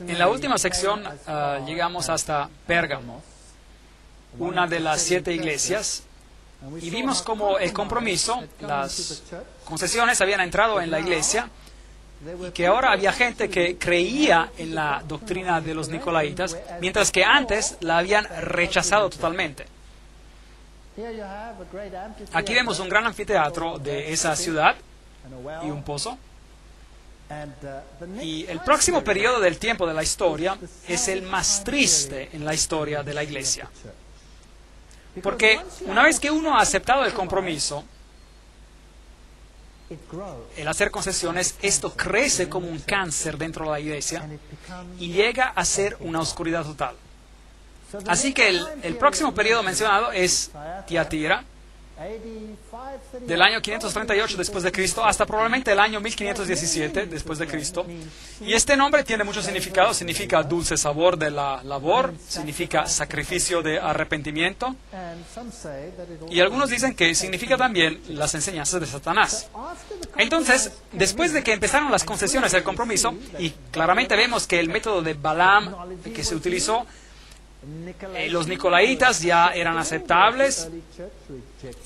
En la última sección llegamos hasta Pérgamo, una de las 7 iglesias, y vimos cómo el compromiso, las concesiones habían entrado en la iglesia, y que ahora había gente que creía en la doctrina de los nicolaitas, mientras que antes la habían rechazado totalmente. Aquí vemos un gran anfiteatro de esa ciudad y un pozo. Y el próximo periodo del tiempo de la historia es el más triste en la historia de la iglesia. Porque una vez que uno ha aceptado el compromiso, el hacer concesiones, esto crece como un cáncer dentro de la iglesia y llega a ser una oscuridad total. Así que el próximo periodo mencionado es Tiatira, del año 538 después de Cristo hasta probablemente el año 1517 después de Cristo. Y este nombre tiene mucho significado. Significa dulce sabor de la labor, significa sacrificio de arrepentimiento. Y algunos dicen que significa también las enseñanzas de Satanás. Entonces, después de que empezaron las concesiones del compromiso, y claramente vemos que el método de Balaam que se utilizó, los nicolaitas ya eran aceptables,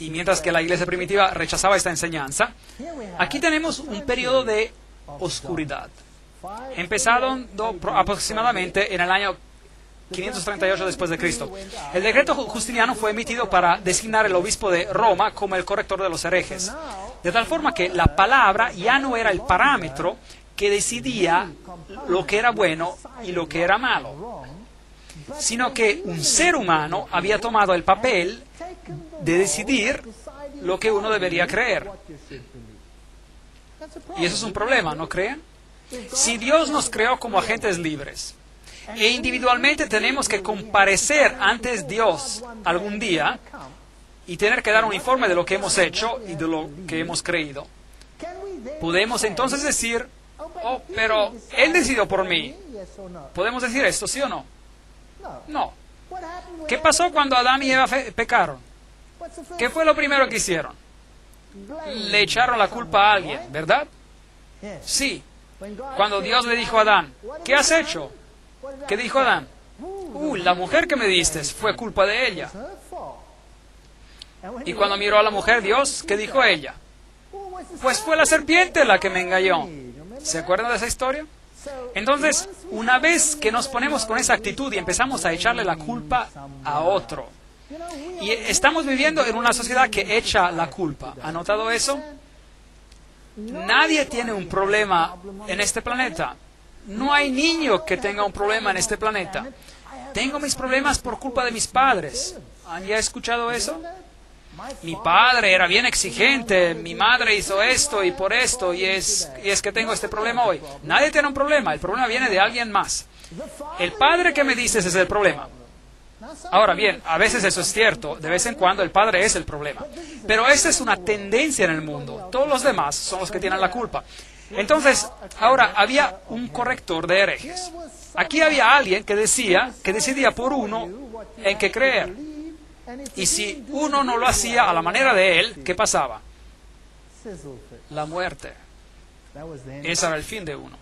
y mientras que la iglesia primitiva rechazaba esta enseñanza, aquí tenemos un periodo de oscuridad, empezando aproximadamente en el año 538 después de Cristo. El decreto Justiniano fue emitido para designar el obispo de Roma como el corrector de los herejes, de tal forma que la palabra ya no era el parámetro que decidía lo que era bueno y lo que era malo, sino que un ser humano había tomado el papel de decidir lo que uno debería creer. Y eso es un problema, ¿no creen? Si Dios nos creó como agentes libres, e individualmente tenemos que comparecer ante Dios algún día y tener que dar un informe de lo que hemos hecho y de lo que hemos creído, podemos entonces decir, oh, pero Él decidió por mí. ¿Podemos decir esto, sí o no? No. ¿Qué pasó cuando Adán y Eva pecaron? ¿Qué fue lo primero que hicieron? Le echaron la culpa a alguien, ¿verdad? Sí. Cuando Dios le dijo a Adán, ¿qué has hecho? ¿Qué dijo Adán? La mujer que me diste, fue culpa de ella. Y cuando miró a la mujer, Dios, ¿qué dijo ella? Pues fue la serpiente la que me engañó. ¿Se acuerdan de esa historia? Entonces, una vez que nos ponemos con esa actitud y empezamos a echarle la culpa a otro, y estamos viviendo en una sociedad que echa la culpa. ¿Ha notado eso? Nadie tiene un problema en este planeta. No hay niño que tenga un problema en este planeta. Tengo mis problemas por culpa de mis padres. ¿Han ya escuchado eso? Mi padre era bien exigente, mi madre hizo esto y por esto, y es que tengo este problema hoy. Nadie tiene un problema, el problema viene de alguien más. El padre que me dices es el problema. Ahora bien, a veces eso es cierto, de vez en cuando el padre es el problema. Pero esta es una tendencia en el mundo, todos los demás son los que tienen la culpa. Entonces, ahora había un corrector de herejes. Aquí había alguien que decidía por uno en qué creer. Y si uno no lo hacía a la manera de él, ¿qué pasaba? La muerte. Ese era el fin de uno.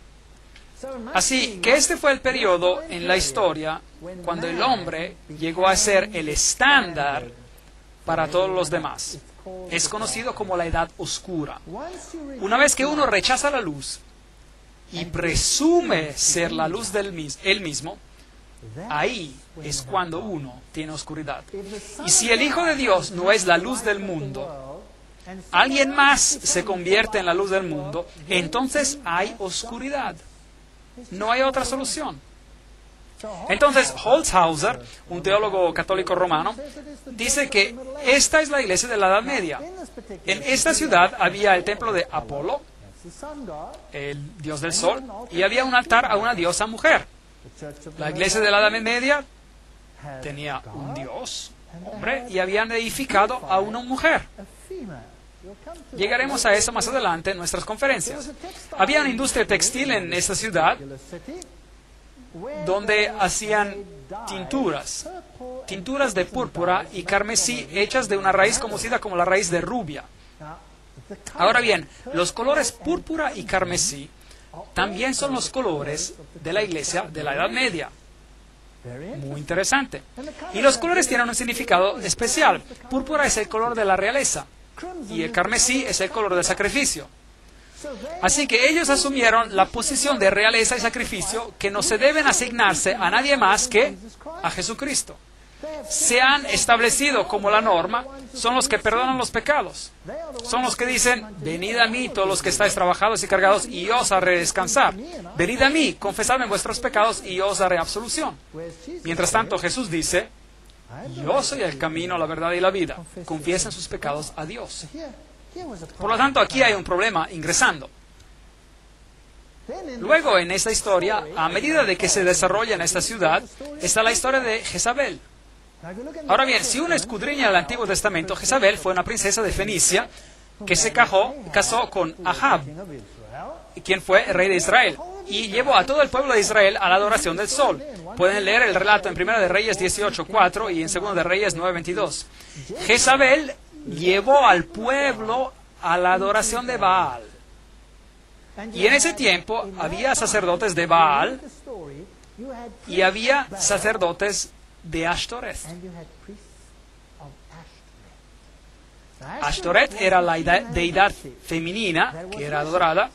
Así que este fue el periodo en la historia cuando el hombre llegó a ser el estándar para todos los demás. Es conocido como la edad oscura. Una vez que uno rechaza la luz y presume ser la luz del él mismo, ahí es cuando uno tiene oscuridad. Y si el Hijo de Dios no es la luz del mundo, alguien más se convierte en la luz del mundo, entonces hay oscuridad. No hay otra solución. Entonces, Holzhauser, un teólogo católico romano, dice que esta es la iglesia de la Edad Media. En esta ciudad había el templo de Apolo, el dios del sol, y había un altar a una diosa mujer. La iglesia de la Edad Media tenía un dios, hombre, y habían edificado a una mujer. Llegaremos a eso más adelante en nuestras conferencias. Había una industria textil en esta ciudad donde hacían tinturas de púrpura y carmesí hechas de una raíz conocida como la raíz de rubia. Ahora bien, los colores púrpura y carmesí también son los colores de la iglesia de la Edad Media. Muy interesante. Y los colores tienen un significado especial. Púrpura es el color de la realeza y el carmesí es el color del sacrificio. Así que ellos asumieron la posición de realeza y sacrificio que no se deben asignarse a nadie más que a Jesucristo. Se han establecido como la norma, son los que perdonan los pecados. Son los que dicen, venid a mí todos los que estáis trabajados y cargados y yo os haré descansar. Venid a mí, confesadme vuestros pecados y yo os daré absolución. Mientras tanto Jesús dice, yo soy el camino, la verdad y la vida. Confiesen sus pecados a Dios. Por lo tanto, aquí hay un problema ingresando. Luego, en esta historia, a medida de que se desarrolla en esta ciudad, está la historia de Jezabel. Ahora bien, si uno escudriña el Antiguo Testamento, Jezabel fue una princesa de Fenicia que se casó con Ahab, quien fue rey de Israel, y llevó a todo el pueblo de Israel a la adoración del sol. Pueden leer el relato en 1 de Reyes 18:4 y en 2 de Reyes 9:22. Jezabel llevó al pueblo a la adoración de Baal. Y en ese tiempo había sacerdotes de Baal y había sacerdotes de Ashtoreth. Ashtoreth era la deidad femenina que era adorada.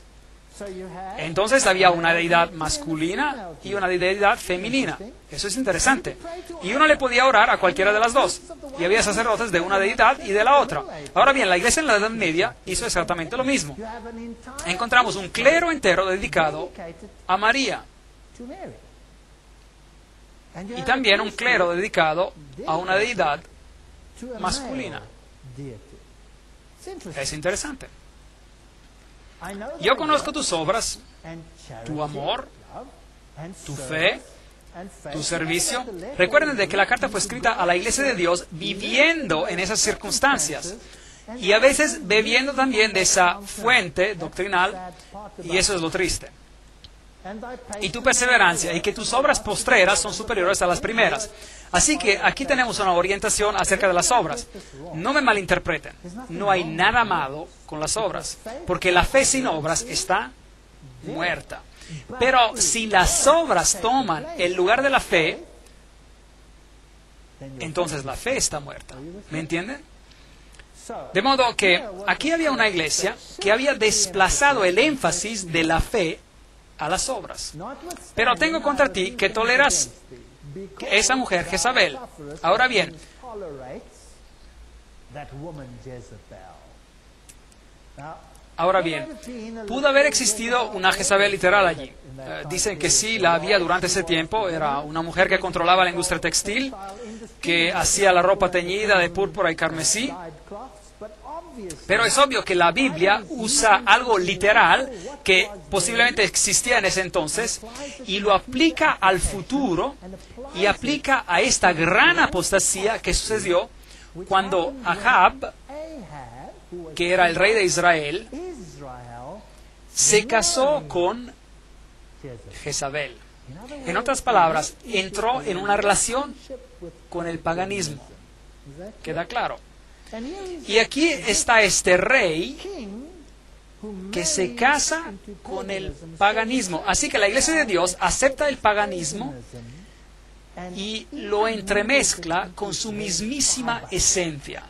Entonces había una deidad masculina y una deidad femenina. Eso es interesante. Y uno le podía orar a cualquiera de las dos. Y había sacerdotes de una deidad y de la otra. Ahora bien, la iglesia en la Edad Media hizo exactamente lo mismo. Encontramos un clero entero dedicado a María. Y también un clero dedicado a una deidad masculina. Es interesante. Yo conozco tus obras, tu amor, tu fe, tu servicio. Recuerden de que la carta fue escrita a la iglesia de Dios viviendo en esas circunstancias y a veces bebiendo también de esa fuente doctrinal, y eso es lo triste. Y tu perseverancia y que tus obras postreras son superiores a las primeras. Así que aquí tenemos una orientación acerca de las obras. No me malinterpreten, no hay nada malo con las obras, porque la fe sin obras está muerta. Pero si las obras toman el lugar de la fe, entonces la fe está muerta. ¿Me entienden? De modo que aquí había una iglesia que había desplazado el énfasis de la fe a las obras. Pero tengo contra ti que toleras esa mujer Jezabel. Ahora bien, pudo haber existido una Jezabel literal allí. Dicen que sí, la había durante ese tiempo. Era una mujer que controlaba la industria textil, que hacía la ropa teñida de púrpura y carmesí. Pero es obvio que la Biblia usa algo literal que posiblemente existía en ese entonces y lo aplica al futuro y aplica a esta gran apostasía que sucedió cuando Ahab, que era el rey de Israel, se casó con Jezabel. En otras palabras, entró en una relación con el paganismo. ¿Queda claro? Y aquí está este rey que se casa con el paganismo. Así que la iglesia de Dios acepta el paganismo y lo entremezcla con su mismísima esencia.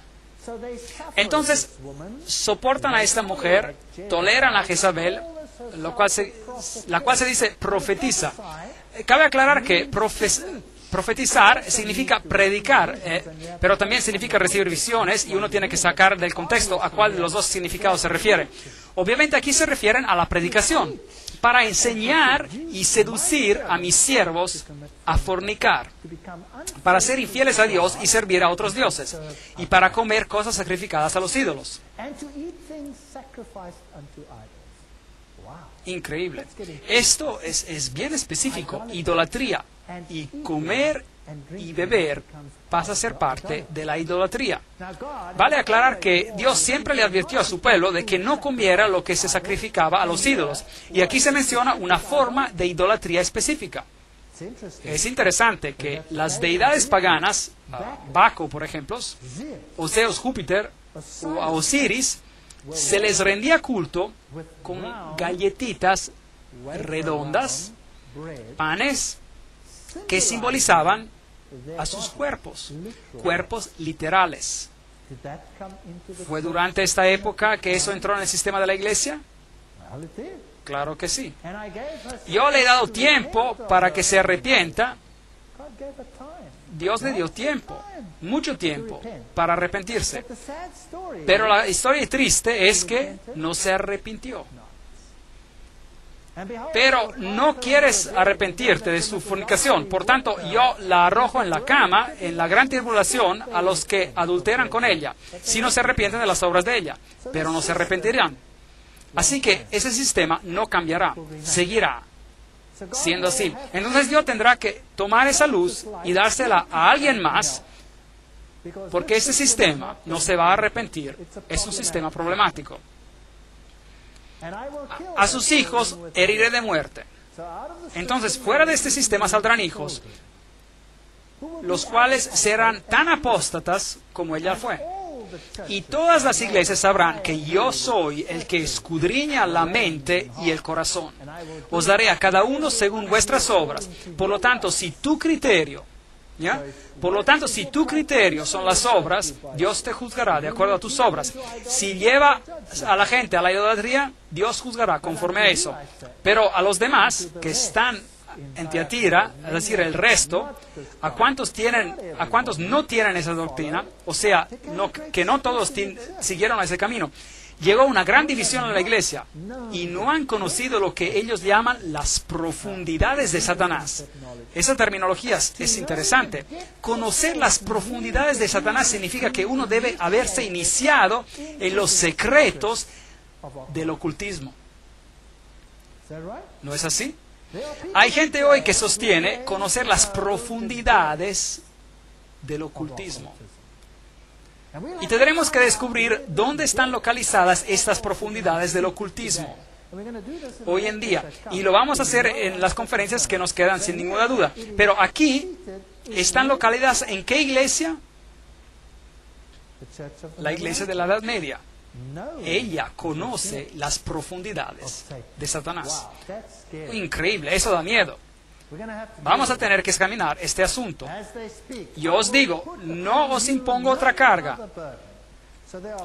Entonces, soportan a esta mujer, toleran a Jezabel, la cual se dice profetiza. Cabe aclarar que profetizar significa predicar, pero también significa recibir visiones y uno tiene que sacar del contexto a cuál de los dos significados se refiere. Obviamente aquí se refieren a la predicación, para enseñar y seducir a mis siervos a fornicar, para ser infieles a Dios y servir a otros dioses, y para comer cosas sacrificadas a los ídolos. Increíble. Esto es bien específico, idolatría. Y comer y beber pasa a ser parte de la idolatría. Vale aclarar que Dios siempre le advirtió a su pueblo de que no comiera lo que se sacrificaba a los ídolos. Y aquí se menciona una forma de idolatría específica. Es interesante que las deidades paganas, Baco por ejemplo, o Zeus Júpiter, o a Osiris, se les rendía culto con galletitas redondas, panes que simbolizaban a sus cuerpos, cuerpos literales. ¿Fue durante esta época que eso entró en el sistema de la iglesia? Claro que sí. Yo le he dado tiempo para que se arrepienta. Dios le dio tiempo, mucho tiempo, para arrepentirse. Pero la historia triste es que no se arrepintió. Pero no quieres arrepentirte de su fornicación. Por tanto, yo la arrojo en la cama, en la gran tribulación, a los que adulteran con ella, si no se arrepienten de las obras de ella. Pero no se arrepentirán. Así que ese sistema no cambiará, seguirá siendo así. Entonces Dios tendrá que tomar esa luz y dársela a alguien más, porque ese sistema no se va a arrepentir. Es un sistema problemático. A sus hijos heriré de muerte. Entonces, fuera de este sistema saldrán hijos, los cuales serán tan apóstatas como ella fue. Y todas las iglesias sabrán que yo soy el que escudriña la mente y el corazón. Os daré a cada uno según vuestras obras. Por lo tanto, si tu criterio, ¿ya? Por lo tanto, si tu criterio son las obras, Dios te juzgará de acuerdo a tus obras. Si lleva a la gente a la idolatría, Dios juzgará conforme a eso. Pero a los demás que están en Tiatira, es decir, el resto, a cuántos no tienen esa doctrina, o sea, que no todos siguieron ese camino, llegó una gran división en la iglesia y no han conocido lo que ellos llaman las profundidades de Satanás. Esa terminología es interesante. Conocer las profundidades de Satanás significa que uno debe haberse iniciado en los secretos del ocultismo. ¿No es así? Hay gente hoy que sostiene conocer las profundidades del ocultismo. Y tendremos que descubrir dónde están localizadas estas profundidades del ocultismo hoy en día. Y lo vamos a hacer en las conferencias que nos quedan sin ninguna duda. Pero aquí están localizadas ¿en qué iglesia? La iglesia de la Edad Media. Ella conoce las profundidades de Satanás. Increíble, eso da miedo. Vamos a tener que examinar este asunto. Yo os digo, no os impongo otra carga.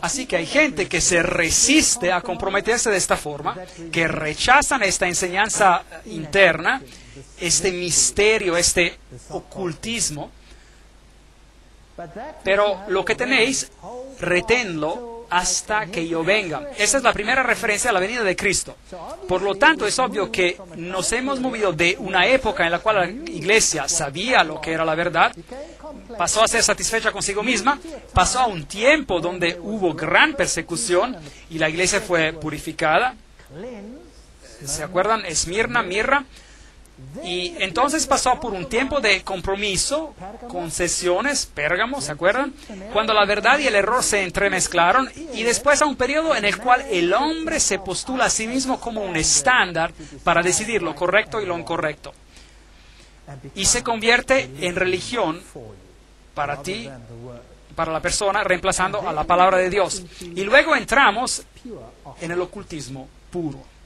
Así que hay gente que se resiste a comprometerse de esta forma, que rechazan esta enseñanza interna, este misterio, este ocultismo. Pero lo que tenéis, reténlo hasta que yo venga. Esa es la primera referencia a la venida de Cristo. Por lo tanto, es obvio que nos hemos movido de una época en la cual la iglesia sabía lo que era la verdad, pasó a ser satisfecha consigo misma, pasó a un tiempo donde hubo gran persecución y la iglesia fue purificada. ¿Se acuerdan? Esmirna, Mirra. Y entonces pasó por un tiempo de compromiso, concesiones, Pérgamo, ¿se acuerdan? Cuando la verdad y el error se entremezclaron, y después a un periodo en el cual el hombre se postula a sí mismo como un estándar para decidir lo correcto y lo incorrecto. Y se convierte en religión para ti, para la persona, reemplazando a la palabra de Dios. Y luego entramos en el ocultismo puro.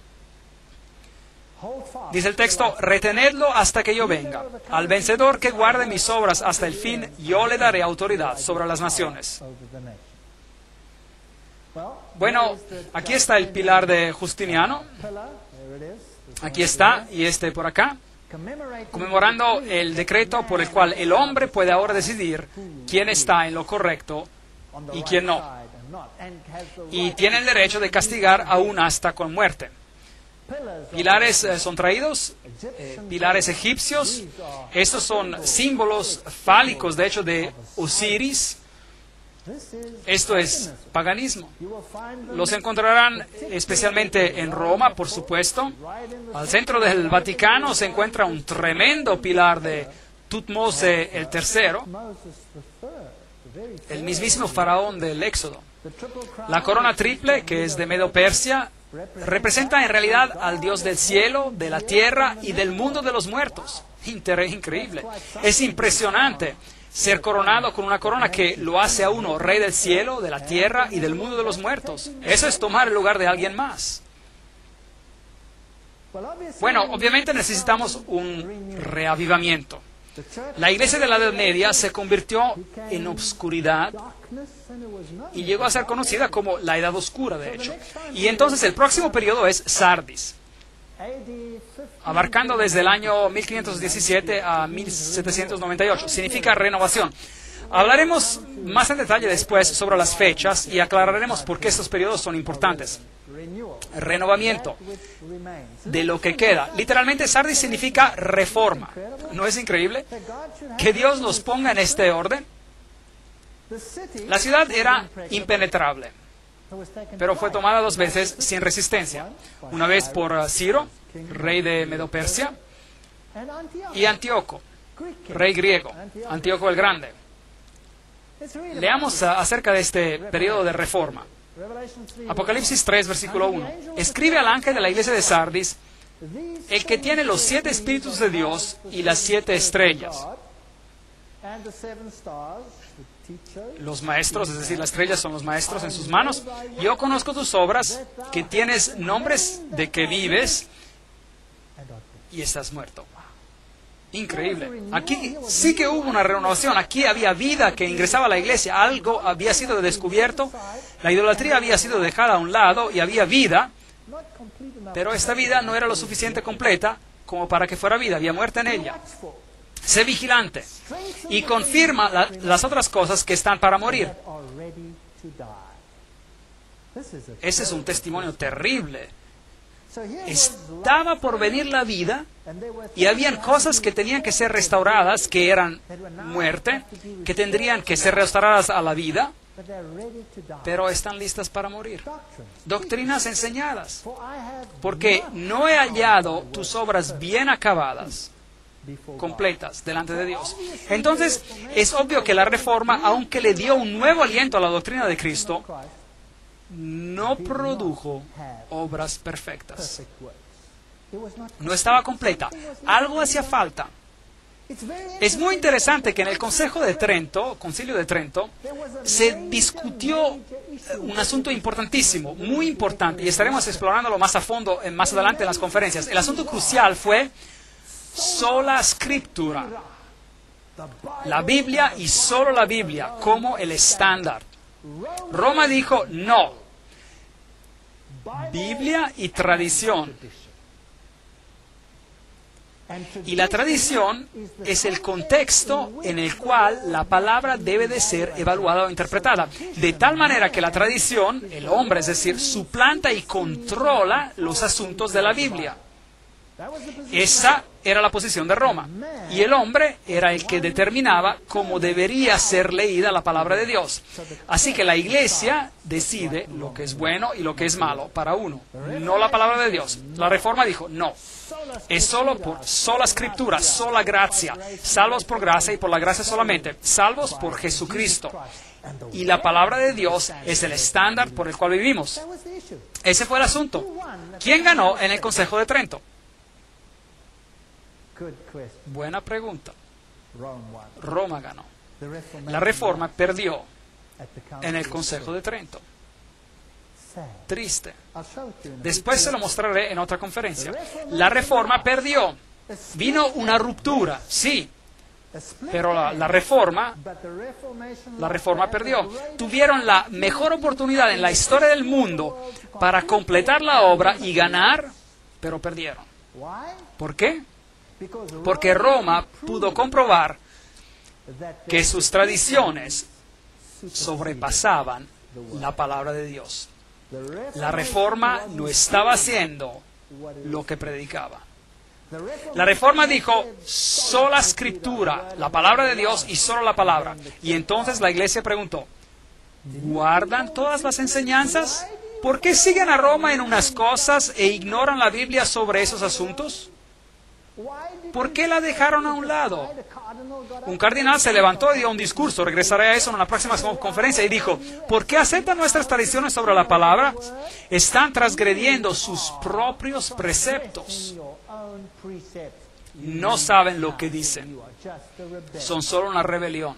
Dice el texto, retenedlo hasta que yo venga. Al vencedor que guarde mis obras hasta el fin, yo le daré autoridad sobre las naciones. Bueno, aquí está el pilar de Justiniano. Aquí está, y este por acá. Conmemorando el decreto por el cual el hombre puede ahora decidir quién está en lo correcto y quién no. Y tiene el derecho de castigar aún hasta con muerte. Pilares son traídos, pilares egipcios. Estos son símbolos fálicos, de hecho, de Osiris. Esto es paganismo. Los encontrarán especialmente en Roma, por supuesto. Al centro del Vaticano se encuentra un tremendo pilar de Tutmose el III, el mismísimo faraón del Éxodo. La corona triple, que es de Medo-Persia, representa en realidad al Dios del cielo, de la tierra y del mundo de los muertos. Increíble. Es impresionante ser coronado con una corona que lo hace a uno rey del cielo, de la tierra y del mundo de los muertos. Eso es tomar el lugar de alguien más. Bueno, obviamente necesitamos un reavivamiento. La iglesia de la Edad Media se convirtió en obscuridad y llegó a ser conocida como la Edad Oscura, de hecho. Y entonces el próximo periodo es Sardis, abarcando desde el año 1517 a 1798. Significa renovación. Hablaremos más en detalle después sobre las fechas y aclararemos por qué estos periodos son importantes. Renovamiento de lo que queda. Literalmente, Sardis significa reforma. ¿No es increíble que Dios los ponga en este orden? La ciudad era impenetrable, pero fue tomada 2 veces sin resistencia. Una vez por Ciro, rey de Medo-Persia, y Antíoco, rey griego, Antíoco el Grande. Leamos acerca de este periodo de reforma. Apocalipsis 3, versículo 1. Escribe al ángel de la iglesia de Sardis, el que tiene los 7 espíritus de Dios y las 7 estrellas. Los maestros, es decir, las estrellas son los maestros en sus manos. Yo conozco tus obras, que tienes nombres de que vives y estás muerto. Increíble. Aquí sí que hubo una renovación. Aquí había vida que ingresaba a la iglesia. Algo había sido descubierto. La idolatría había sido dejada a un lado y había vida. Pero esta vida no era lo suficiente completa como para que fuera vida. Había muerte en ella. Sé vigilante y confirma las otras cosas que están para morir. Ese es un testimonio terrible. Estaba por venir la vida y habían cosas que tenían que ser restauradas, que eran muerte, que tendrían que ser restauradas a la vida, pero están listas para morir. Doctrinas enseñadas, porque no he hallado tus obras bien acabadas, completas, delante de Dios. Entonces, es obvio que la Reforma, aunque le dio un nuevo aliento a la doctrina de Cristo, no produjo obras perfectas. No estaba completa. Algo hacía falta. Es muy interesante que en el Concilio de Trento, se discutió un asunto importantísimo, muy importante, y estaremos explorándolo más a fondo más adelante en las conferencias. El asunto crucial fue sola Scriptura, la Biblia y solo la Biblia como el estándar. Roma dijo no, Biblia y tradición. Y la tradición es el contexto en el cual la palabra debe de ser evaluada o interpretada. De tal manera que la tradición, el hombre, es decir, suplanta y controla los asuntos de la Biblia. Esa era la posición de Roma. Y el hombre era el que determinaba cómo debería ser leída la palabra de Dios. Así que la iglesia decide lo que es bueno y lo que es malo para uno, no la palabra de Dios. La Reforma dijo, no, es solo por sola Escritura, sola gracia, salvos por gracia y por la gracia solamente, salvos por Jesucristo. Y la palabra de Dios es el estándar por el cual vivimos. Ese fue el asunto. ¿Quién ganó en el Consejo de Trento? Buena pregunta. Roma ganó. La Reforma perdió en el Consejo de Trento. Triste. Después se lo mostraré en otra conferencia. La Reforma perdió. Vino una ruptura, sí, pero la Reforma perdió. Tuvieron la mejor oportunidad en la historia del mundo para completar la obra y ganar, pero perdieron. ¿Por qué? Porque Roma pudo comprobar que sus tradiciones sobrepasaban la palabra de Dios. La Reforma no estaba haciendo lo que predicaba. La Reforma dijo, sola Escritura, la palabra de Dios y solo la palabra. Y entonces la iglesia preguntó, ¿guardan todas las enseñanzas? ¿Por qué siguen a Roma en unas cosas e ignoran la Biblia sobre esos asuntos? ¿Por qué la dejaron a un lado? Un cardenal se levantó y dio un discurso, regresaré a eso en una próxima conferencia, y dijo, ¿por qué aceptan nuestras tradiciones sobre la palabra? Están transgrediendo sus propios preceptos. No saben lo que dicen. Son solo una rebelión.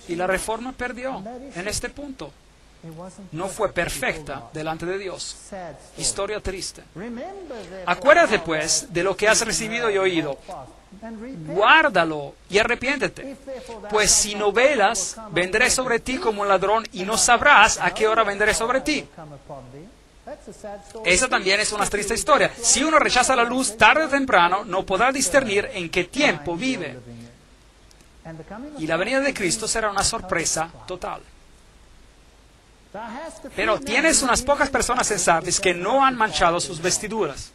Y la Reforma perdió en este punto. no fue perfecta delante de Dios. Historia triste. Acuérdate pues de lo que has recibido y oído. Guárdalo y arrepiéntete. Pues si no velas, vendré sobre ti como un ladrón y no sabrás a qué hora vendré sobre ti. Esa también es una triste historia. Si uno rechaza la luz tarde o temprano, no podrá discernir en qué tiempo vive. Y la venida de Cristo será una sorpresa total. Pero tienes unas pocas personas en Sardis que no han manchado sus vestiduras.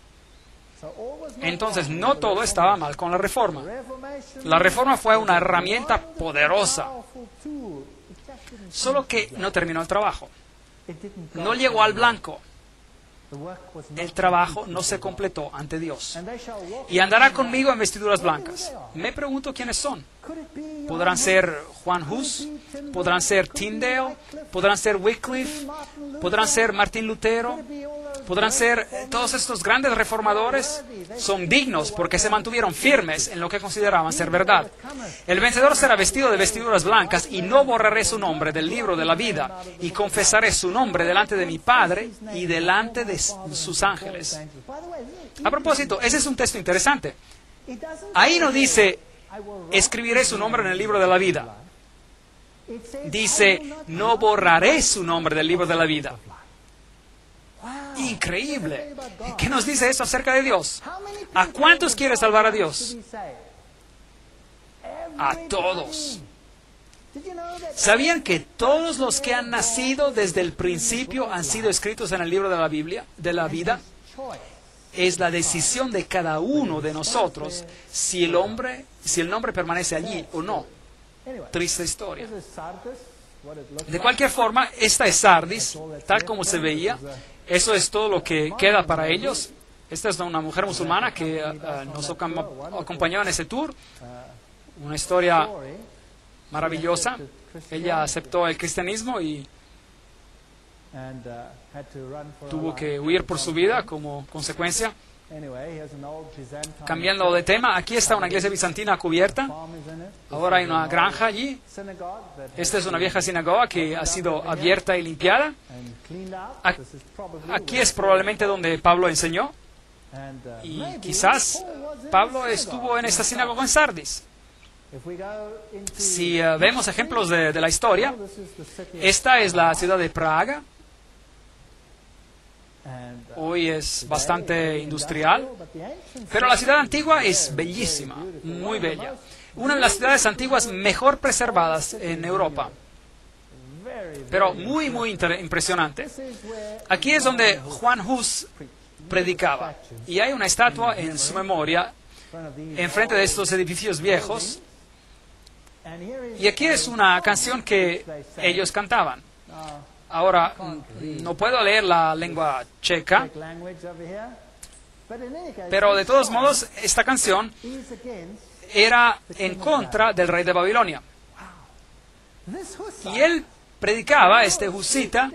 Entonces, no todo estaba mal con la Reforma. La Reforma fue una herramienta poderosa, solo que no terminó el trabajo. No llegó al blanco. El trabajo no se completó ante Dios. Y andará conmigo en vestiduras blancas. Me pregunto quiénes son. ¿Podrán ser Juan Hus? ¿Podrán ser Tyndale? ¿Podrán ser Wycliffe? ¿Podrán ser Martín Lutero? ¿Podrán ser todos estos grandes reformadores? Son dignos porque se mantuvieron firmes en lo que consideraban ser verdad. El vencedor será vestido de vestiduras blancas y no borraré su nombre del libro de la vida y confesaré su nombre delante de mi Padre y delante de sus ángeles. A propósito, ese es un texto interesante. Ahí no dice, escribiré su nombre en el libro de la vida. Dice, no borraré su nombre del libro de la vida. Increíble. ¿Qué nos dice eso acerca de Dios? ¿A cuántos quiere salvar a Dios? A todos. ¿Sabían que todos los que han nacido desde el principio han sido escritos en el libro de la Biblia, de la vida? Es la decisión de cada uno de nosotros si el nombre permanece allí o no. Triste historia. De cualquier forma, esta es Sardis, tal como se veía. Eso es todo lo que queda para ellos. Esta es una mujer musulmana que nos acompañó en ese tour. Una historia maravillosa. Ella aceptó el cristianismo y tuvo que huir por su vida como consecuencia. Cambiando de tema, aquí está una iglesia bizantina cubierta. Ahora hay una granja allí. Esta es una vieja sinagoga que ha sido abierta y limpiada. Aquí es probablemente donde Pablo enseñó. Y quizás Pablo estuvo en esta sinagoga en Sardis. Si vemos ejemplos de la historia, esta es la ciudad de Praga. Hoy es bastante industrial, pero la ciudad antigua es bellísima, muy bella. Una de las ciudades antiguas mejor preservadas en Europa, pero muy, muy impresionante. Aquí es donde Juan Hus predicaba, y hay una estatua en su memoria enfrente de estos edificios viejos. Y aquí es una canción que ellos cantaban. Ahora, no puedo leer la lengua checa, pero de todos modos, esta canción era en contra del rey de Babilonia. Y él predicaba, este husita,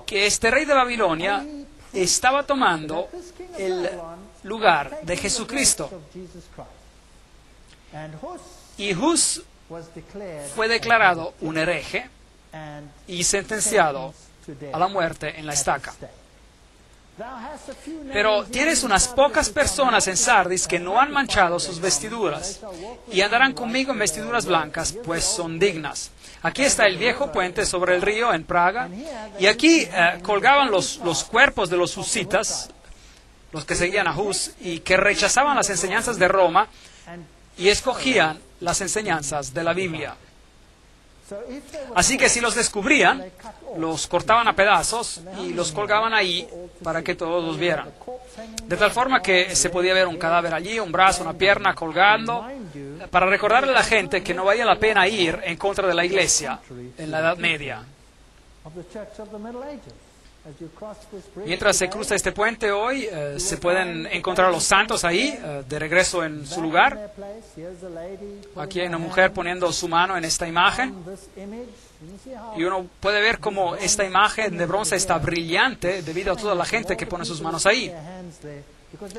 que este rey de Babilonia estaba tomando el lugar de Jesucristo. Y Hus fue declarado un hereje y sentenciado a la muerte en la estaca. Pero tienes unas pocas personas en Sardis que no han manchado sus vestiduras y andarán conmigo en vestiduras blancas, pues son dignas. Aquí está el viejo puente sobre el río en Praga, y aquí colgaban los cuerpos de los husitas, los que seguían a Hus y que rechazaban las enseñanzas de Roma y escogían las enseñanzas de la Biblia. Así que si los descubrían, los cortaban a pedazos y los colgaban ahí para que todos los vieran. De tal forma que se podía ver un cadáver allí, un brazo, una pierna colgando, para recordarle a la gente que no valía la pena ir en contra de la iglesia en la Edad Media. Mientras se cruza este puente hoy, se pueden encontrar los santos ahí, de regreso en su lugar. Aquí hay una mujer poniendo su mano en esta imagen. Y uno puede ver cómo esta imagen de bronce está brillante debido a toda la gente que pone sus manos ahí.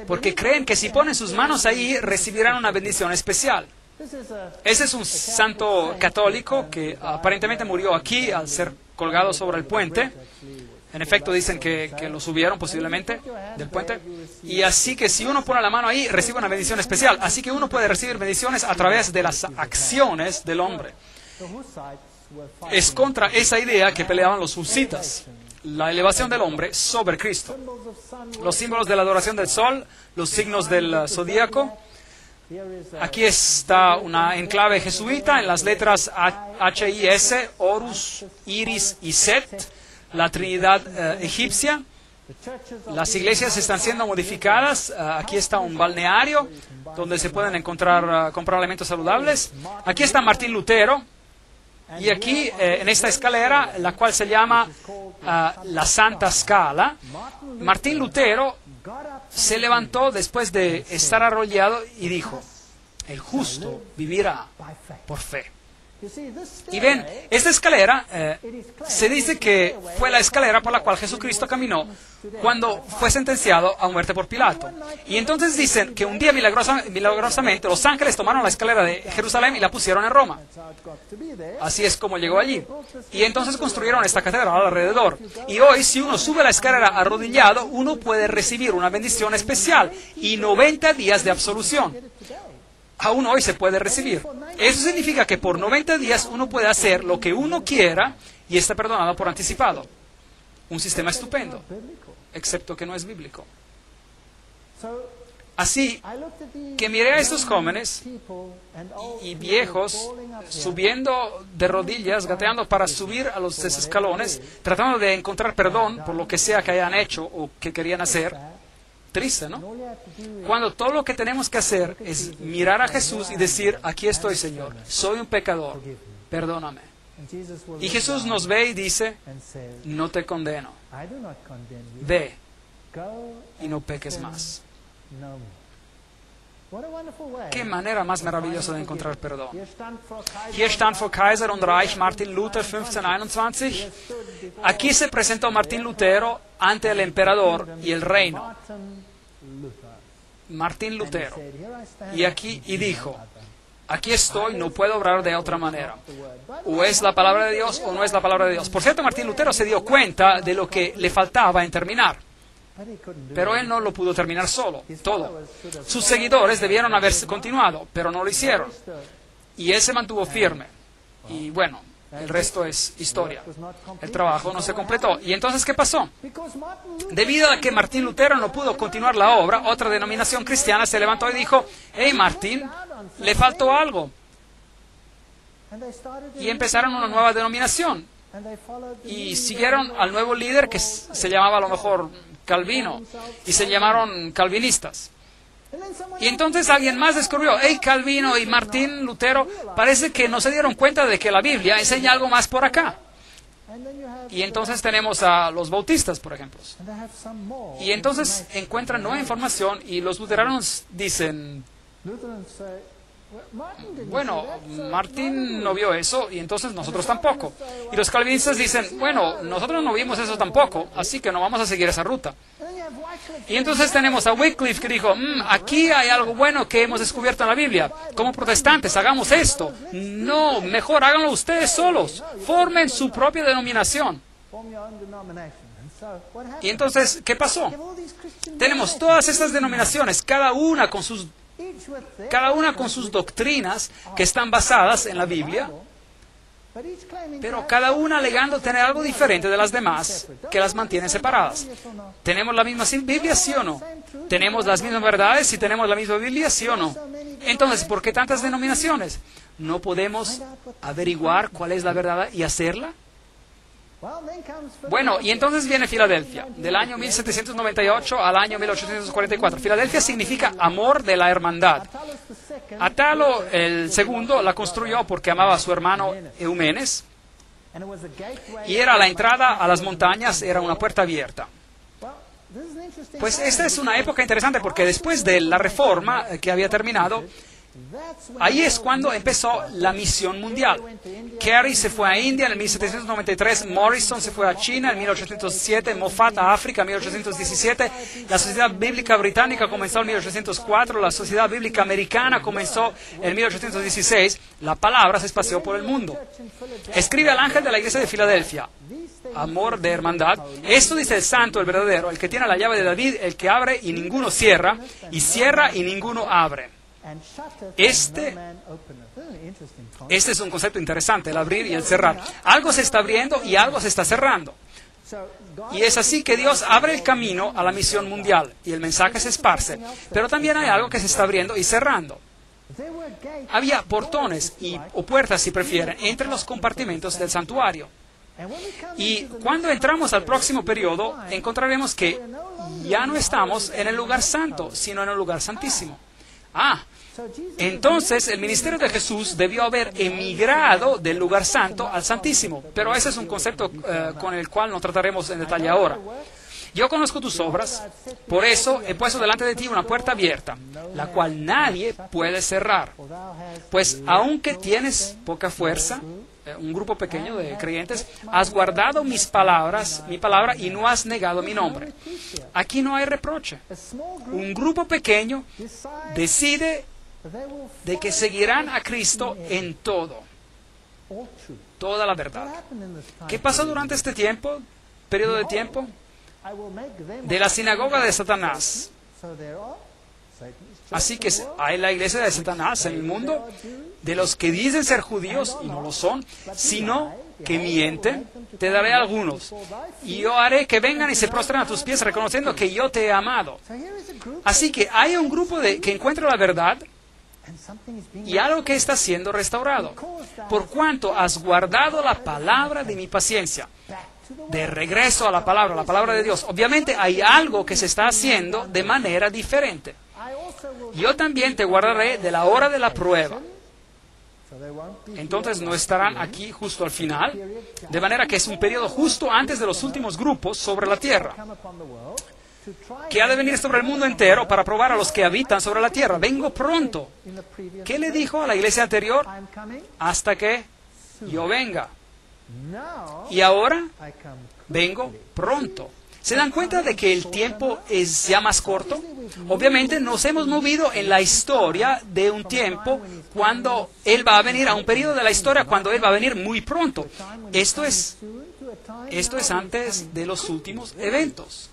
Porque creen que si ponen sus manos ahí, recibirán una bendición especial. Ese es un santo católico que aparentemente murió aquí al ser colgado sobre el puente. En efecto, dicen que lo subieron posiblemente del puente. Y así que si uno pone la mano ahí, recibe una bendición especial. Así que uno puede recibir bendiciones a través de las acciones del hombre. Es contra esa idea que peleaban los husitas, la elevación del hombre sobre Cristo. Los símbolos de la adoración del sol, los signos del zodíaco. Aquí está una enclave jesuita en las letras H-I-S, Horus, Iris y Set, la Trinidad egipcia. Las iglesias están siendo modificadas. Aquí está un balneario donde se pueden comprar alimentos saludables. Aquí está Martín Lutero. Y aquí, en esta escalera, la cual se llama la Santa Scala, Martín Lutero se levantó después de estar arrollado y dijo: el justo vivirá por fe. Y ven, esta escalera se dice que fue la escalera por la cual Jesucristo caminó cuando fue sentenciado a muerte por Pilato. Y entonces dicen que un día milagrosamente los ángeles tomaron la escalera de Jerusalén y la pusieron en Roma. Así es como llegó allí. Y entonces construyeron esta catedral alrededor. Y hoy, si uno sube la escalera arrodillado, uno puede recibir una bendición especial y 90 días de absolución. Aún hoy se puede recibir. Eso significa que por 90 días uno puede hacer lo que uno quiera y está perdonado por anticipado. Un sistema estupendo, excepto que no es bíblico. Así que miré a estos jóvenes y viejos subiendo de rodillas, gateando para subir a los escalones, tratando de encontrar perdón por lo que sea que hayan hecho o que querían hacer. Triste, ¿no? Cuando todo lo que tenemos que hacer es mirar a Jesús y decir: aquí estoy, Señor, soy un pecador, perdóname. Y Jesús nos ve y dice: no te condeno, ve y no peques más. Qué manera más maravillosa de encontrar perdón. Hier stand vor Kaiser und Reich Martin Luther 1521. Aquí se presentó Martín Lutero ante el emperador y el reino. Martín Lutero. Y dijo: aquí estoy, no puedo obrar de otra manera. O es la palabra de Dios o no es la palabra de Dios. Por cierto, Martín Lutero se dio cuenta de lo que le faltaba en terminar. Pero él no lo pudo terminar solo, todo. Sus seguidores debieron haber continuado, pero no lo hicieron. Y él se mantuvo firme. Y bueno, el resto es historia. El trabajo no se completó. ¿Y entonces qué pasó? Debido a que Martín Lutero no pudo continuar la obra, otra denominación cristiana se levantó y dijo: hey, Martín, le faltó algo. Y empezaron una nueva denominación. Y siguieron al nuevo líder, que se llamaba a lo mejor Calvino, y se llamaron calvinistas. Y entonces alguien más descubrió: hey, Calvino y Martín Lutero parece que no se dieron cuenta de que la Biblia enseña algo más por acá. Y entonces tenemos a los bautistas, por ejemplo. Y entonces encuentran nueva información y los luteranos dicen: bueno, Martín no vio eso y entonces nosotros tampoco. Y los calvinistas dicen: bueno, nosotros no vimos eso tampoco, así que no vamos a seguir esa ruta. Y entonces tenemos a Wycliffe que dijo: aquí hay algo bueno que hemos descubierto en la Biblia. Como protestantes, hagamos esto. No, mejor háganlo ustedes solos. Formen su propia denominación. Y entonces, ¿qué pasó? Tenemos todas estas denominaciones, cada una con sus doctrinas que están basadas en la Biblia, pero cada una alegando tener algo diferente de las demás que las mantienen separadas. ¿Tenemos la misma Biblia, sí o no? ¿Tenemos las mismas verdades si tenemos la misma Biblia, sí o no? Entonces, ¿por qué tantas denominaciones? ¿No podemos averiguar cuál es la verdad y hacerla? Bueno, y entonces viene Filadelfia, del año 1798 al año 1844. Filadelfia significa amor de la hermandad. Atalo el segundo la construyó porque amaba a su hermano Eumenes, y era la entrada a las montañas, era una puerta abierta. Pues esta es una época interesante porque después de la reforma que había terminado, Ahí es cuando empezó la misión mundial. Carey se fue a India en el 1793, Morrison se fue a China en 1807, Moffat a África en 1817, la Sociedad Bíblica Británica comenzó en 1804, la Sociedad Bíblica Americana comenzó en 1816, la palabra se esparció por el mundo. Escribe al ángel de la iglesia de Filadelfia, amor de hermandad. Esto dice el santo, el verdadero, el que tiene la llave de David, el que abre y ninguno cierra, y cierra y ninguno abre. Este es un concepto interesante, el abrir y el cerrar. Algo se está abriendo y algo se está cerrando. Y es así que Dios abre el camino a la misión mundial y el mensaje se esparce. Pero también hay algo que se está abriendo y cerrando. Había portones o puertas, si prefieren, entre los compartimentos del santuario. Y cuando entramos al próximo periodo, encontraremos que ya no estamos en el lugar santo, sino en el lugar santísimo. Entonces el ministerio de Jesús debió haber emigrado del lugar santo al santísimo. Pero ese es un concepto con el cual no trataremos en detalle ahora. Yo conozco tus obras, por eso he puesto delante de ti una puerta abierta, la cual nadie puede cerrar. Pues aunque tienes poca fuerza, un grupo pequeño de creyentes, has guardado mi palabra y no has negado mi nombre. Aquí no hay reproche. Un grupo pequeño decide de que seguirán a Cristo en todo, toda la verdad. ¿Qué pasó durante este tiempo, periodo de tiempo? De la sinagoga de Satanás. Así que hay la iglesia de Satanás en el mundo, de los que dicen ser judíos y no lo son, sino que mienten. Te daré algunos, y yo haré que vengan y se prostren a tus pies reconociendo que yo te he amado. Así que hay un grupo que encuentra la verdad y algo que está siendo restaurado. Por cuanto has guardado la palabra de mi paciencia. De regreso a la palabra de Dios. Obviamente hay algo que se está haciendo de manera diferente. Yo también te guardaré de la hora de la prueba. Entonces no estarán aquí justo al final, de manera que es un periodo justo antes de los últimos grupos sobre la tierra, que ha de venir sobre el mundo entero para probar a los que habitan sobre la tierra. Vengo pronto. ¿Qué le dijo a la iglesia anterior? Hasta que yo venga. Y ahora vengo pronto. ¿Se dan cuenta de que el tiempo es ya más corto? Obviamente nos hemos movido en la historia de un tiempo cuando Él va a venir, a un periodo de la historia cuando Él va a venir muy pronto. Esto es antes de los últimos eventos.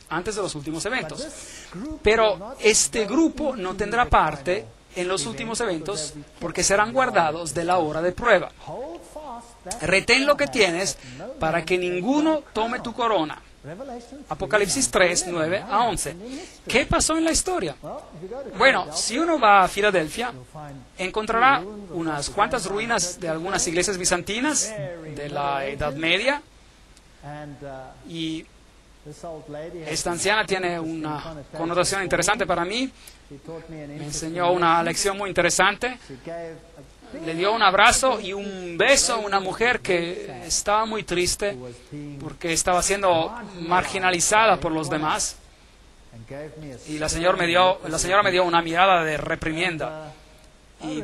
Antes de los últimos eventos. Pero este grupo no tendrá parte en los últimos eventos porque serán guardados de la hora de prueba. Retén lo que tienes para que ninguno tome tu corona. Apocalipsis 3, 9 a 11. ¿Qué pasó en la historia? Bueno, si uno va a Filadelfia, encontrará unas cuantas ruinas de algunas iglesias bizantinas de la Edad Media. Y esta anciana tiene una connotación interesante para mí. Me enseñó una lección muy interesante. Le dio un abrazo y un beso a una mujer que estaba muy triste porque estaba siendo marginalizada por los demás. Y la señora me dio una mirada de reprimienda. Y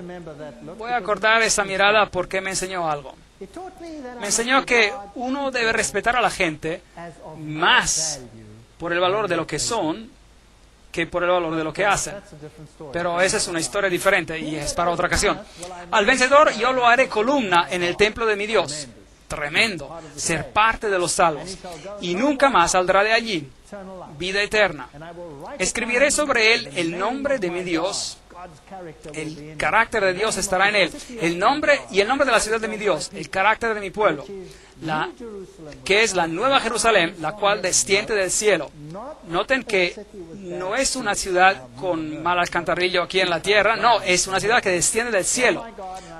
voy a acordar esa mirada porque me enseñó algo. Me enseñó que uno debe respetar a la gente más por el valor de lo que son que por el valor de lo que hacen. Pero esa es una historia diferente y es para otra ocasión. Al vencedor yo lo haré columna en el templo de mi Dios. Tremendo, ser parte de los salvos. Y nunca más saldrá de allí. Vida eterna. Escribiré sobre él el nombre de mi Dios. El carácter de Dios estará en él. El nombre y el nombre de la ciudad de mi Dios. El carácter de mi pueblo. Que es la nueva Jerusalén, la cual desciende del cielo. Noten que no es una ciudad con mal alcantarillo aquí en la tierra. No, es una ciudad que desciende del cielo.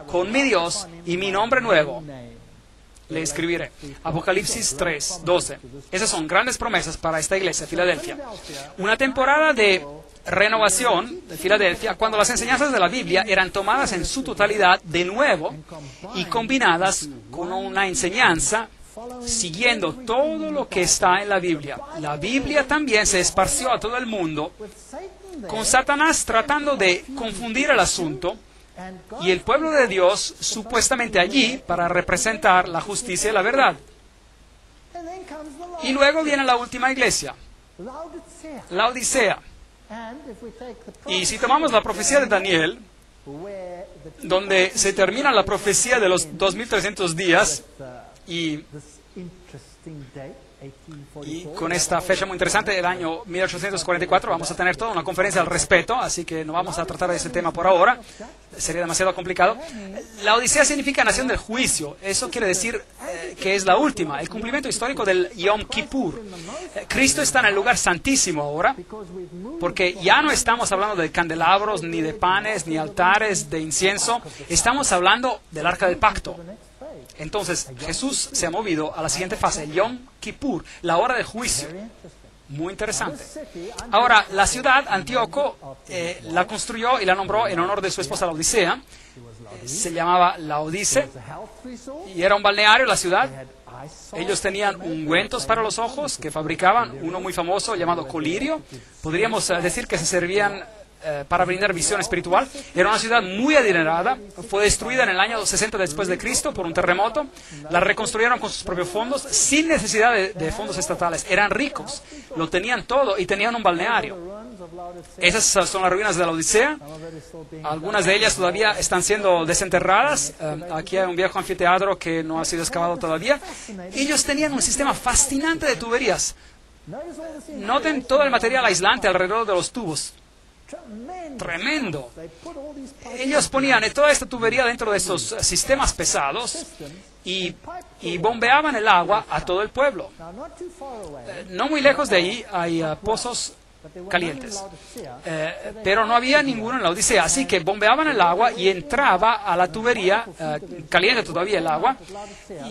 Con mi Dios y mi nombre nuevo le escribiré. Apocalipsis 3, 12. Esas son grandes promesas para esta iglesia, Filadelfia. Una temporada de renovación de Filadelfia, cuando las enseñanzas de la Biblia eran tomadas en su totalidad de nuevo y combinadas con una enseñanza siguiendo todo lo que está en la Biblia. La Biblia también se esparció a todo el mundo con Satanás tratando de confundir el asunto y el pueblo de Dios supuestamente allí para representar la justicia y la verdad. Y luego viene la última iglesia, la Odisea. Y si tomamos la profecía de Daniel, donde se termina la profecía de los 2300 días, y con esta fecha muy interesante, el año 1844, vamos a tener toda una conferencia al respecto, así que no vamos a tratar de ese tema por ahora, sería demasiado complicado. La Odisea significa nación del juicio, eso quiere decir que es la última, el cumplimiento histórico del Yom Kippur. Cristo está en el lugar santísimo ahora, porque ya no estamos hablando de candelabros, ni de panes, ni altares, de incienso, estamos hablando del Arca del Pacto. Entonces, Jesús se ha movido a la siguiente fase, el Yom Kippur, la hora de juicio. Muy interesante. Ahora, la ciudad, Antíoco, la construyó y la nombró en honor de su esposa, la Odisea. Se llamaba Laodice y era un balneario, la ciudad. Ellos tenían ungüentos para los ojos que fabricaban, uno muy famoso llamado colirio. Podríamos decir que se servían para brindar visión espiritual. Era una ciudad muy adinerada, fue destruida en el año 60 después de Cristo por un terremoto, la reconstruyeron con sus propios fondos, sin necesidad de fondos estatales. Eran ricos, lo tenían todo y tenían un balneario. Esas son las ruinas de la Odisea, algunas de ellas todavía están siendo desenterradas. Aquí hay un viejo anfiteatro que no ha sido excavado todavía. Ellos tenían un sistema fascinante de tuberías. Noten todo el material aislante alrededor de los tubos. Tremendo. Ellos ponían toda esta tubería dentro de estos sistemas pesados y bombeaban el agua a todo el pueblo. No muy lejos de ahí hay pozos calientes, pero no había ninguno en la Odisea, así que bombeaban el agua y entraba a la tubería, caliente todavía el agua,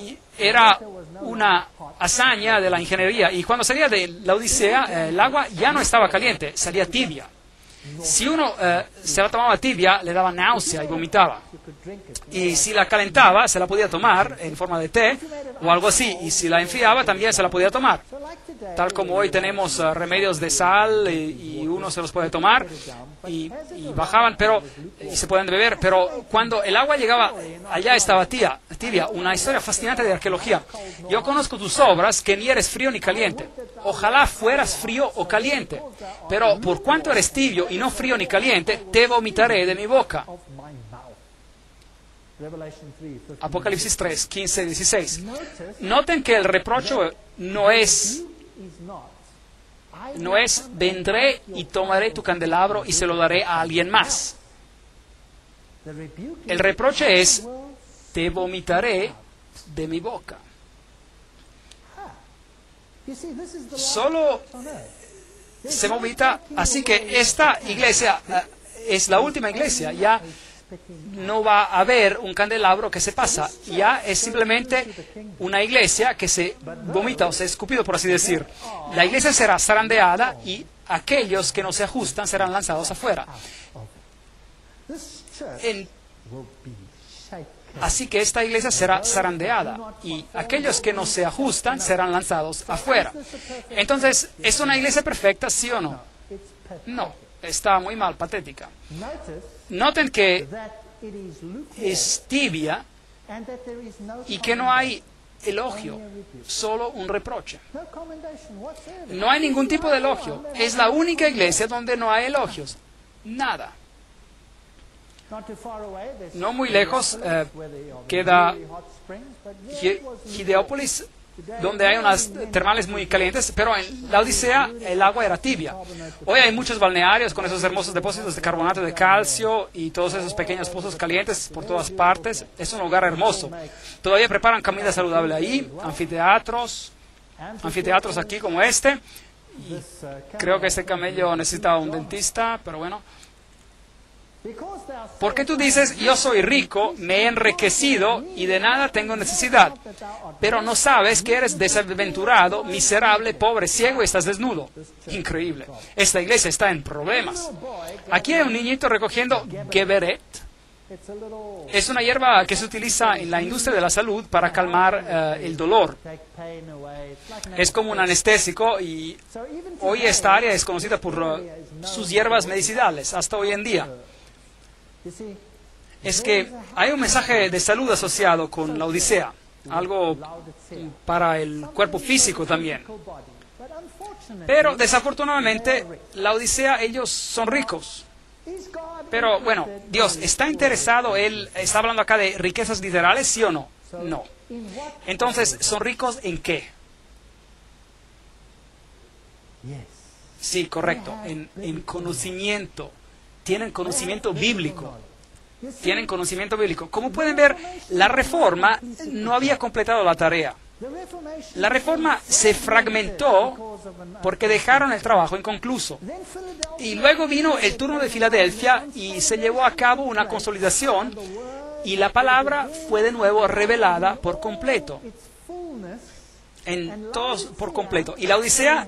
y era una hazaña de la ingeniería. Y cuando salía de la Odisea, el agua ya no estaba caliente, salía tibia. Si uno se la tomaba tibia, le daba náusea y vomitaba. Y si la calentaba, se la podía tomar en forma de té o algo así. Y si la enfriaba, también se la podía tomar. Tal como hoy tenemos remedios de sal y uno se los puede tomar y bajaban, y se pueden beber. Pero cuando el agua llegaba, allá estaba tibia. Una historia fascinante de arqueología. Yo conozco tus obras, que ni eres frío ni caliente. Ojalá fueras frío o caliente. Pero por cuanto eres tibio y no frío ni caliente, te vomitaré de mi boca. Apocalipsis 3, 15, 16. Noten que el reproche no es vendré y tomaré tu candelabro y se lo daré a alguien más. El reproche es te vomitaré de mi boca. Solo se vomita, así que esta iglesia es la última iglesia. Ya no va a haber un candelabro que se pasa, ya es simplemente una iglesia que se vomita o se escupido, por así decir. La iglesia será zarandeada y aquellos que no se ajustan serán lanzados afuera. Así que esta iglesia será zarandeada y aquellos que no se ajustan serán lanzados afuera. Entonces, ¿es una iglesia perfecta, sí o no? No, está muy mal, patética. Noten que es tibia y que no hay elogio, solo un reproche. No hay ningún tipo de elogio. Es la única iglesia donde no hay elogios. Nada. No muy lejos queda Gideópolis, donde hay unas termales muy calientes, pero en la Odisea el agua era tibia. Hoy hay muchos balnearios con esos hermosos depósitos de carbonato de calcio y todos esos pequeños pozos calientes por todas partes. Es un lugar hermoso. Todavía preparan comida saludable ahí, anfiteatros aquí como este. Y creo que este camello necesita un dentista, pero bueno. Porque tú dices, yo soy rico, me he enriquecido y de nada tengo necesidad, pero no sabes que eres desaventurado, miserable, pobre, ciego y estás desnudo. Increíble. Esta iglesia está en problemas. Aquí hay un niñito recogiendo Geberet. Es una hierba que se utiliza en la industria de la salud para calmar el dolor. Es como un anestésico y hoy esta área es conocida por sus hierbas medicinales, hasta hoy en día. Es que hay un mensaje de salud asociado con la Odisea, algo para el cuerpo físico también. Pero desafortunadamente, la Odisea, ellos son ricos. Pero bueno, Dios está interesado, Él está hablando acá de riquezas literales, ¿sí o no? No. Entonces, ¿son ricos en qué? Sí, correcto, en conocimiento. Tienen conocimiento bíblico. Tienen conocimiento bíblico. Como pueden ver, la Reforma no había completado la tarea. La Reforma se fragmentó porque dejaron el trabajo inconcluso. Y luego vino el turno de Filadelfia y se llevó a cabo una consolidación y la palabra fue de nuevo revelada por completo. En todos por completo. Y la Odisea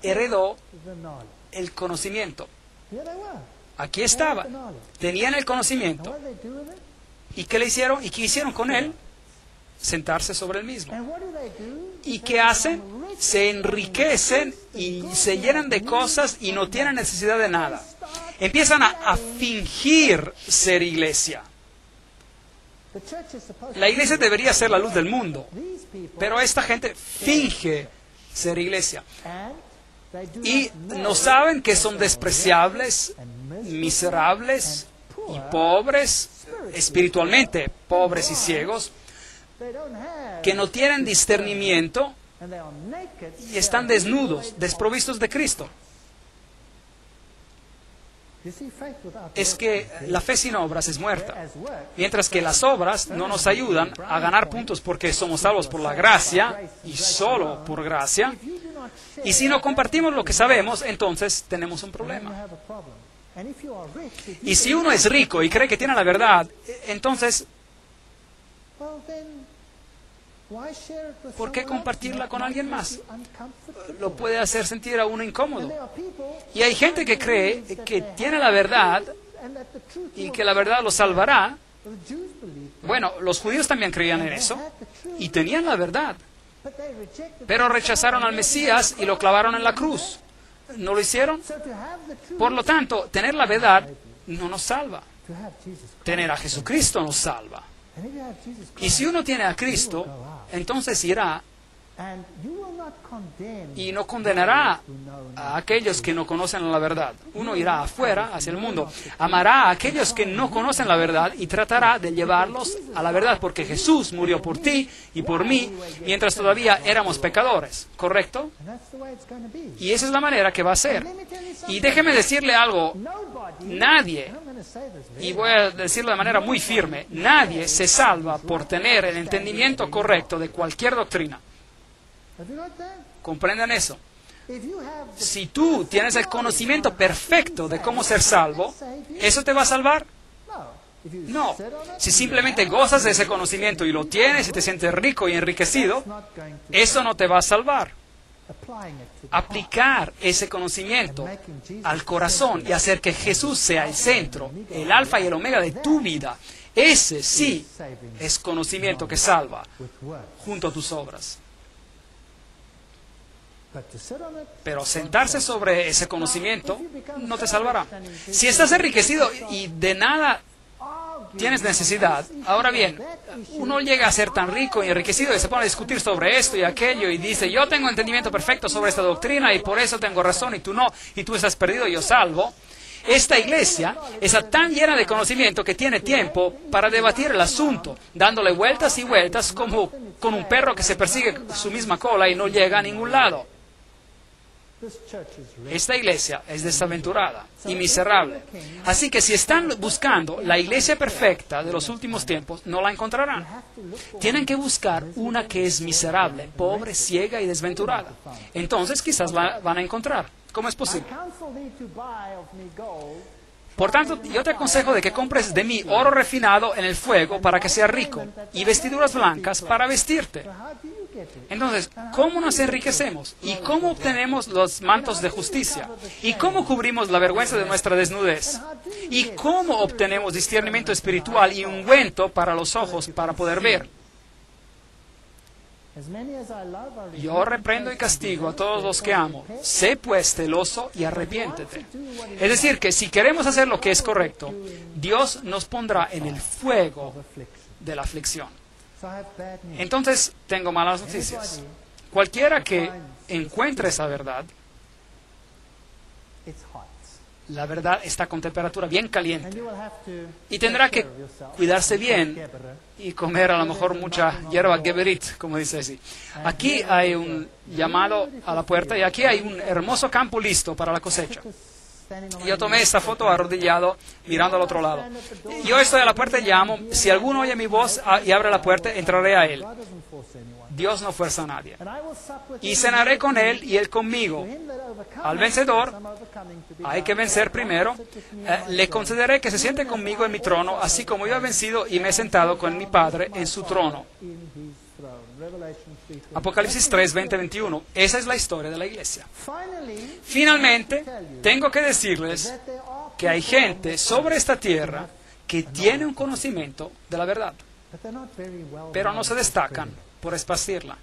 heredó el conocimiento. Aquí estaba. Tenían el conocimiento. ¿Y qué le hicieron? ¿Y qué hicieron con él? Sentarse sobre el mismo. ¿Y qué hacen? Se enriquecen y se llenan de cosas y no tienen necesidad de nada. Empiezan a fingir ser iglesia. La iglesia debería ser la luz del mundo, pero esta gente finge ser iglesia. Y no saben que son despreciables, miserables y pobres, espiritualmente pobres y ciegos, que no tienen discernimiento y están desnudos, desprovistos de Cristo. Es que la fe sin obras es muerta, mientras que las obras no nos ayudan a ganar puntos porque somos salvos por la gracia y solo por gracia. Y si no compartimos lo que sabemos, entonces tenemos un problema. Y si uno es rico y cree que tiene la verdad, entonces, ¿por qué compartirla con alguien más? Lo puede hacer sentir a uno incómodo. Y hay gente que cree que tiene la verdad y que la verdad lo salvará. Bueno, los judíos también creían en eso y tenían la verdad. Pero rechazaron al Mesías y lo clavaron en la cruz. ¿No lo hicieron? Por lo tanto, tener la verdad no nos salva. Tener a Jesucristo nos salva. Y si uno tiene a Cristo, entonces irá y no condenará a aquellos que no conocen la verdad. Uno irá afuera, hacia el mundo, amará a aquellos que no conocen la verdad y tratará de llevarlos a la verdad, porque Jesús murió por ti y por mí mientras todavía éramos pecadores, ¿correcto? Y esa es la manera que va a ser. Y déjeme decirle algo, nadie, y voy a decirlo de manera muy firme, nadie se salva por tener el entendimiento correcto de cualquier doctrina. ¿Comprenden eso? Si tú tienes el conocimiento perfecto de cómo ser salvo, ¿eso te va a salvar? No. Si simplemente gozas de ese conocimiento y lo tienes y te sientes rico y enriquecido, eso no te va a salvar. Aplicar ese conocimiento al corazón y hacer que Jesús sea el centro, el alfa y el omega de tu vida, ese sí es conocimiento que salva, junto a tus obras. Pero sentarse sobre ese conocimiento no te salvará. Si estás enriquecido y de nada tienes necesidad, ahora bien, uno llega a ser tan rico y enriquecido y se pone a discutir sobre esto y aquello y dice, yo tengo entendimiento perfecto sobre esta doctrina y por eso tengo razón y tú no, y tú estás perdido y yo salvo. Esta iglesia está tan llena de conocimiento que tiene tiempo para debatir el asunto, dándole vueltas y vueltas como con un perro que se persigue su misma cola y no llega a ningún lado. Esta iglesia es desaventurada y miserable. Así que si están buscando la iglesia perfecta de los últimos tiempos, no la encontrarán. Tienen que buscar una que es miserable, pobre, ciega y desventurada. Entonces quizás la van a encontrar. ¿Cómo es posible? Por tanto, yo te aconsejo de que compres de mí oro refinado en el fuego para que seas rico y vestiduras blancas para vestirte. Entonces, ¿cómo nos enriquecemos? ¿Y cómo obtenemos los mantos de justicia? ¿Y cómo cubrimos la vergüenza de nuestra desnudez? ¿Y cómo obtenemos discernimiento espiritual y ungüento para los ojos para poder ver? Yo reprendo y castigo a todos los que amo. Sé pues celoso y arrepiéntete. Es decir, que si queremos hacer lo que es correcto, Dios nos pondrá en el fuego de la aflicción. Entonces, tengo malas noticias. Cualquiera que encuentre esa verdad, la verdad está con temperatura bien caliente. Y tendrá que cuidarse bien y comer a lo mejor mucha hierba geberit, como dice así. Aquí hay un llamado a la puerta y aquí hay un hermoso campo listo para la cosecha. Yo tomé esta foto arrodillado, mirando al otro lado. Yo estoy a la puerta y llamo. Si alguno oye mi voz y abre la puerta, entraré a él. Dios no fuerza a nadie. Y cenaré con él y él conmigo. Al vencedor, hay que vencer primero, le concederé que se siente conmigo en mi trono, así como yo he vencido y me he sentado con mi Padre en su trono. Apocalipsis 3, 20, 21. Esa es la historia de la iglesia. Finalmente, tengo que decirles que hay gente sobre esta tierra que tiene un conocimiento de la verdad, pero no se destacan por esparcirla.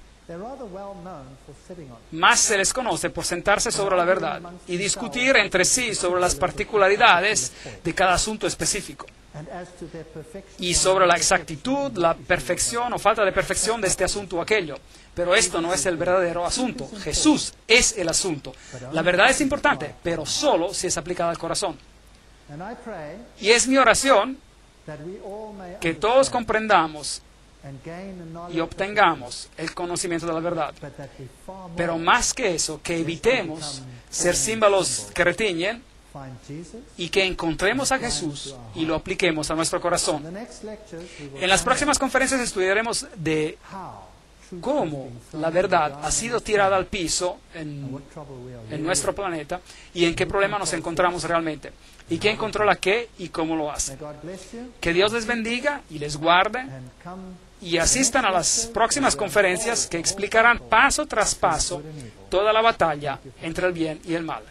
Más se les conoce por sentarse sobre la verdad y discutir entre sí sobre las particularidades de cada asunto específico y sobre la exactitud, la perfección o falta de perfección de este asunto o aquello. Pero esto no es el verdadero asunto. Jesús es el asunto. La verdad es importante, pero solo si es aplicada al corazón. Y es mi oración que todos comprendamos y obtengamos el conocimiento de la verdad. Pero más que eso, que evitemos ser címbalos que retiñen y que encontremos a Jesús y lo apliquemos a nuestro corazón. En las próximas conferencias estudiaremos de cómo la verdad ha sido tirada al piso en nuestro planeta y en qué problema nos encontramos realmente. Y quién controla qué y cómo lo hace. Que Dios les bendiga y les guarde. Y asistan a las próximas conferencias que explicarán paso tras paso toda la batalla entre el bien y el mal.